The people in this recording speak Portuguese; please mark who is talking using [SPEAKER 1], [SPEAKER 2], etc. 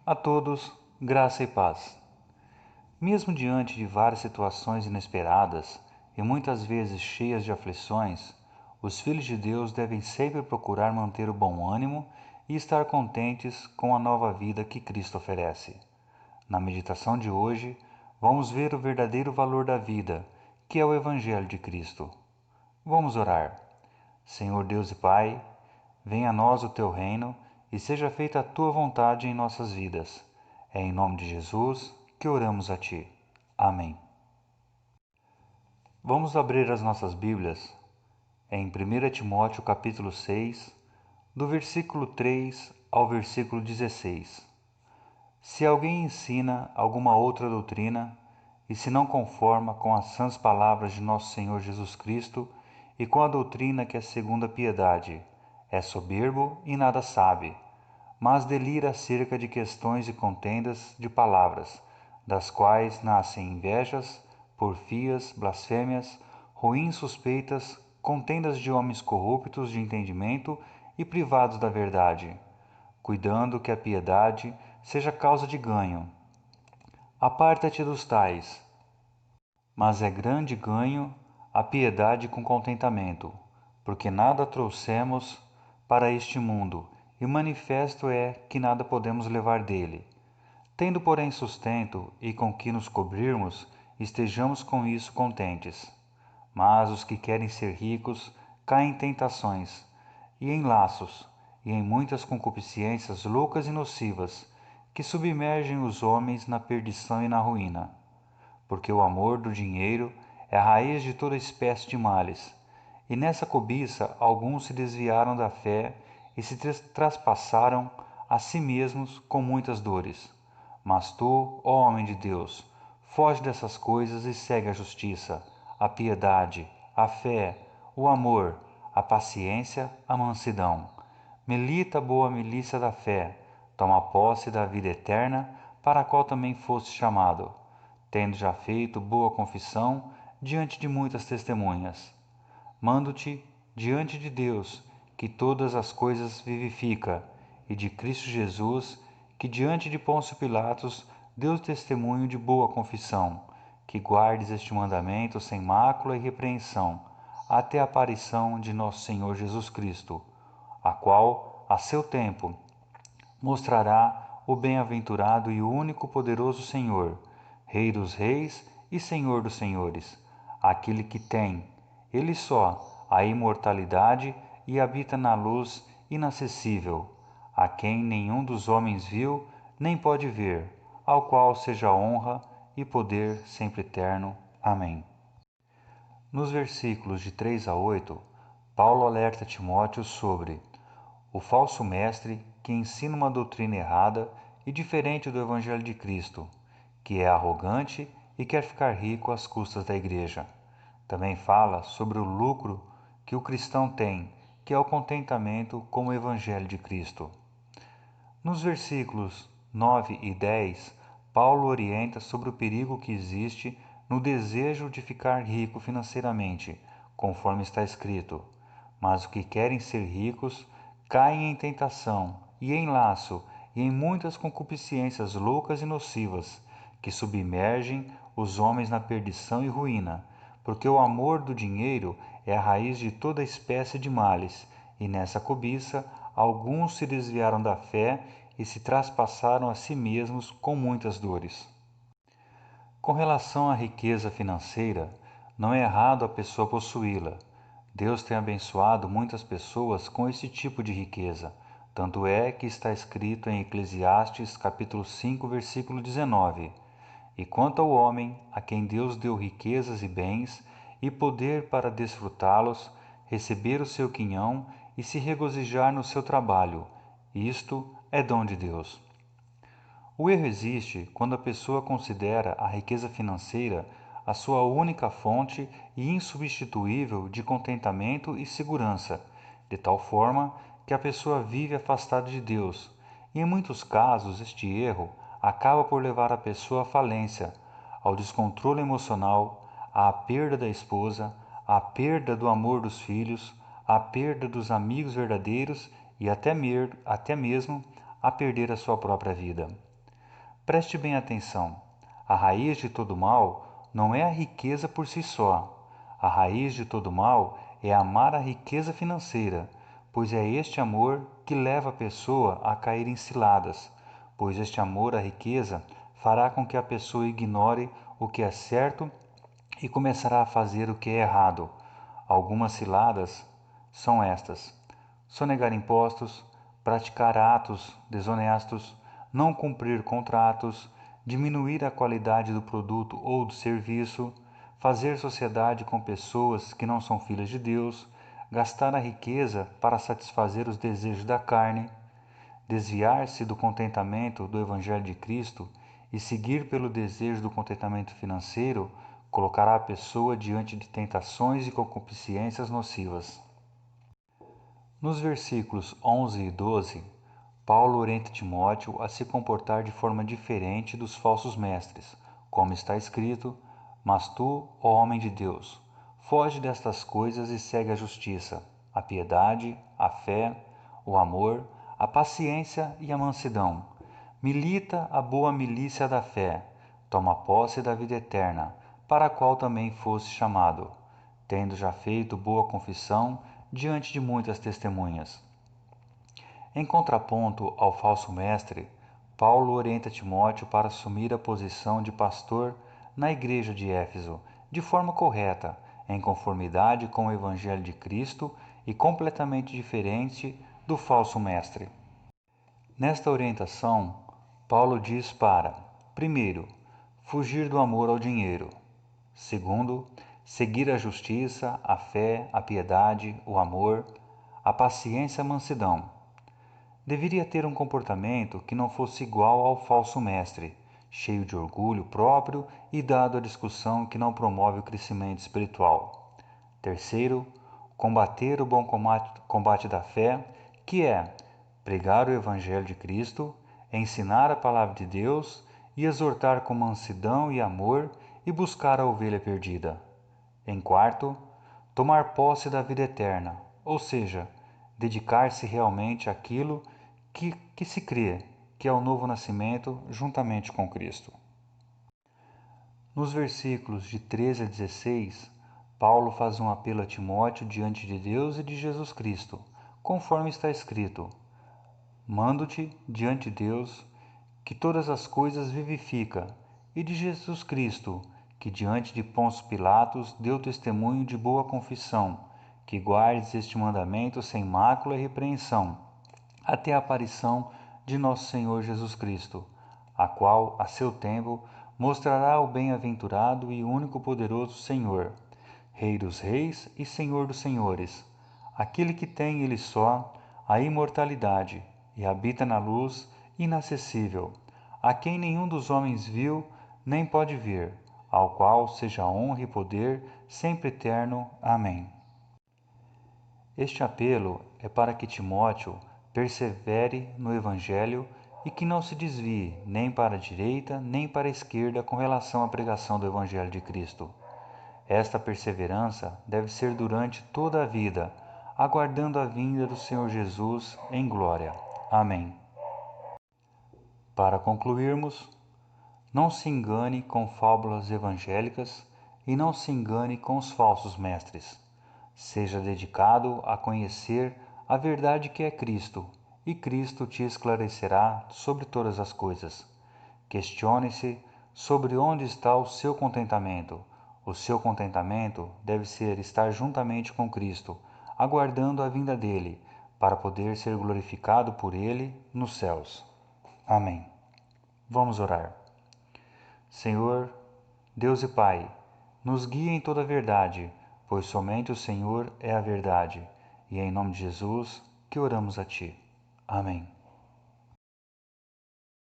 [SPEAKER 1] A todos, graça e paz. Mesmo diante de várias situações inesperadas e muitas vezes cheias de aflições, os filhos de Deus devem sempre procurar manter o bom ânimo e estar contentes com a nova vida que Cristo oferece. Na meditação de hoje, vamos ver o verdadeiro valor da vida, que é o Evangelho de Cristo. Vamos orar. Senhor Deus e Pai, venha a nós o teu reino e seja feita a tua vontade em nossas vidas. É em nome de Jesus que oramos a ti. Amém. Vamos abrir as nossas Bíblias em 1 Timóteo capítulo 6, do versículo 3 ao versículo 16. Se alguém ensina alguma outra doutrina e se não conforma com as sãs palavras de nosso Senhor Jesus Cristo e com a doutrina que é segundo a piedade, é soberbo e nada sabe, mas delira acerca de questões e contendas de palavras, das quais nascem invejas, porfias, blasfêmias, ruins suspeitas, contendas de homens corruptos de entendimento e privados da verdade, cuidando que a piedade seja causa de ganho. Aparta-te dos tais, mas é grande ganho a piedade com contentamento, porque nada trouxemos para este mundo, e manifesto é que nada podemos levar dele. Tendo, porém, sustento e com que nos cobrirmos, estejamos com isso contentes. Mas os que querem ser ricos caem em tentações, e em laços, e em muitas concupiscências loucas e nocivas, que submergem os homens na perdição e na ruína. Porque o amor do dinheiro é a raiz de toda espécie de males, e nessa cobiça alguns se desviaram da fé e se traspassaram a si mesmos com muitas dores. Mas tu, ó homem de Deus, foge dessas coisas e segue a justiça, a piedade, a fé, o amor, a paciência, a mansidão. Milita a boa milícia da fé, toma posse da vida eterna, para a qual também foste chamado, tendo já feito boa confissão diante de muitas testemunhas. Mando-te diante de Deus, que todas as coisas vivifica, e de Cristo Jesus, que diante de Pôncio Pilatos deu testemunho de boa confissão, que guardes este mandamento sem mácula e repreensão, até a aparição de nosso Senhor Jesus Cristo, a qual, a seu tempo, mostrará o bem-aventurado e único poderoso Senhor, Rei dos reis e Senhor dos senhores, aquele que tem, ele só, a imortalidade e habita na luz inacessível, a quem nenhum dos homens viu nem pode ver, ao qual seja honra e poder sempre eterno. Amém. Nos versículos de 3 a 8, Paulo alerta Timóteo sobre o falso mestre que ensina uma doutrina errada e diferente do Evangelho de Cristo, que é arrogante e quer ficar rico às custas da igreja. Também fala sobre o lucro que o cristão tem, que é o contentamento com o Evangelho de Cristo. Nos versículos 9 e 10, Paulo orienta sobre o perigo que existe no desejo de ficar rico financeiramente, conforme está escrito: mas os que querem ser ricos caem em tentação e em laço e em muitas concupiscências loucas e nocivas, que submergem os homens na perdição e ruína, porque o amor do dinheiro é a raiz de toda espécie de males, e nessa cobiça alguns se desviaram da fé e se traspassaram a si mesmos com muitas dores. Com relação à riqueza financeira, não é errado a pessoa possuí-la. Deus tem abençoado muitas pessoas com esse tipo de riqueza. Tanto é que está escrito em Eclesiastes capítulo 5, versículo 19: E quanto ao homem, a quem Deus deu riquezas e bens, e poder para desfrutá-los, receber o seu quinhão e se regozijar no seu trabalho, isto é dom de Deus. O erro existe quando a pessoa considera a riqueza financeira a sua única fonte e insubstituível de contentamento e segurança, de tal forma que a pessoa vive afastada de Deus, e em muitos casos este erro acaba por levar a pessoa à falência, ao descontrole emocional, à perda da esposa, à perda do amor dos filhos, à perda dos amigos verdadeiros e até mesmo a perder a sua própria vida. Preste bem atenção. A raiz de todo mal não é a riqueza por si só. A raiz de todo mal é amar a riqueza financeira, pois é este amor que leva a pessoa a cair em ciladas, pois este amor à riqueza fará com que a pessoa ignore o que é certo e começará a fazer o que é errado. Algumas ciladas são estas: sonegar impostos, praticar atos desonestos, não cumprir contratos, diminuir a qualidade do produto ou do serviço, fazer sociedade com pessoas que não são filhas de Deus, gastar a riqueza para satisfazer os desejos da carne, desviar-se do contentamento do Evangelho de Cristo e seguir pelo desejo do contentamento financeiro colocará a pessoa diante de tentações e concupiscências nocivas. Nos versículos 11 e 12, Paulo orienta Timóteo a se comportar de forma diferente dos falsos mestres, como está escrito: Mas tu, ó homem de Deus, foge destas coisas e segue a justiça, a piedade, a fé, o amor, a paciência e a mansidão. Milita a boa milícia da fé, toma posse da vida eterna, para a qual também foste chamado, tendo já feito boa confissão diante de muitas testemunhas. Em contraponto ao falso mestre, Paulo orienta Timóteo para assumir a posição de pastor na igreja de Éfeso, de forma correta, em conformidade com o Evangelho de Cristo e completamente diferente do falso mestre. Nesta orientação, Paulo diz para: primeiro, fugir do amor ao dinheiro; segundo, seguir a justiça, a fé, a piedade, o amor, a paciência e a mansidão. Deveria ter um comportamento que não fosse igual ao falso mestre, cheio de orgulho próprio e dado à discussão que não promove o crescimento espiritual. Terceiro, combater o bom combate da fé, que é pregar o Evangelho de Cristo, ensinar a palavra de Deus e exortar com mansidão e amor e buscar a ovelha perdida. Em quarto, tomar posse da vida eterna, ou seja, dedicar-se realmente àquilo que se crê, que é o novo nascimento juntamente com Cristo. Nos versículos de 13 a 16, Paulo faz um apelo a Timóteo diante de Deus e de Jesus Cristo, conforme está escrito: Mando-te diante de Deus, que todas as coisas vivifica, e de Jesus Cristo, que diante de Pôncio Pilatos deu testemunho de boa confissão, que guardes este mandamento sem mácula e repreensão, até a aparição de nosso Senhor Jesus Cristo, a qual, a seu tempo, mostrará o bem-aventurado e único poderoso Senhor, Rei dos reis e Senhor dos senhores, aquele que tem ele só a imortalidade e habita na luz inacessível, a quem nenhum dos homens viu nem pode ver, ao qual seja honra e poder sempre eterno. Amém. Este apelo é para que Timóteo persevere no Evangelho e que não se desvie nem para a direita nem para a esquerda com relação à pregação do Evangelho de Cristo. Esta perseverança deve ser durante toda a vida, aguardando a vinda do Senhor Jesus em glória. Amém. Para concluirmos, não se engane com fábulas evangélicas e não se engane com os falsos mestres. Seja dedicado a conhecer a verdade que é Cristo, e Cristo te esclarecerá sobre todas as coisas. Questione-se sobre onde está o seu contentamento. O seu contentamento deve ser estar juntamente com Cristo, aguardando a vinda dele, para poder ser glorificado por ele nos céus. Amém. Vamos orar. Senhor, Deus e Pai, nos guia em toda a verdade, pois somente o Senhor é a verdade, e é em nome de Jesus que oramos a Ti. Amém.